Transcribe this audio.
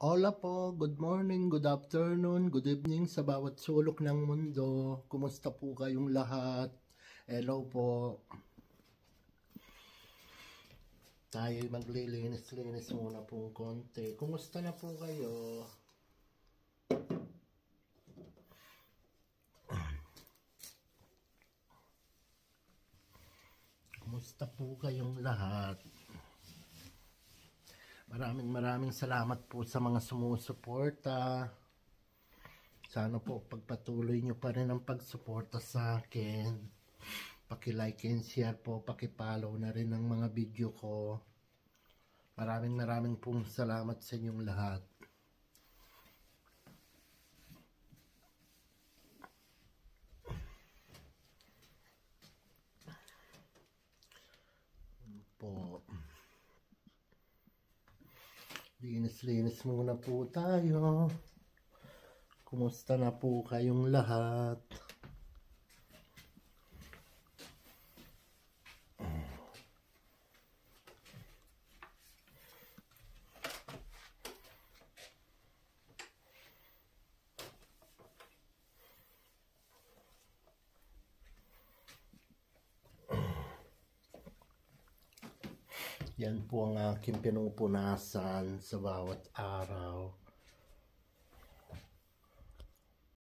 Hola po, good morning, good afternoon, good evening sa bawat sulok ng mundo. Kumusta po kayong lahat? Hello po. Tayo maglilinis-linis muna po konti. Kumusta na po kayo? Kumusta po kayong lahat? Maraming salamat po sa mga sumusuporta. Sana po pagpatuloy nyo pa rin ang pagsuporta sa akin. Paki-like and share po, paki-follow na rin ang mga video ko. Maraming pong salamat sa inyong lahat. Po. Linis-linis muna po tayo. Kumusta na po kayong lahat? Yan po ang aking pinupunasan sa bawat araw.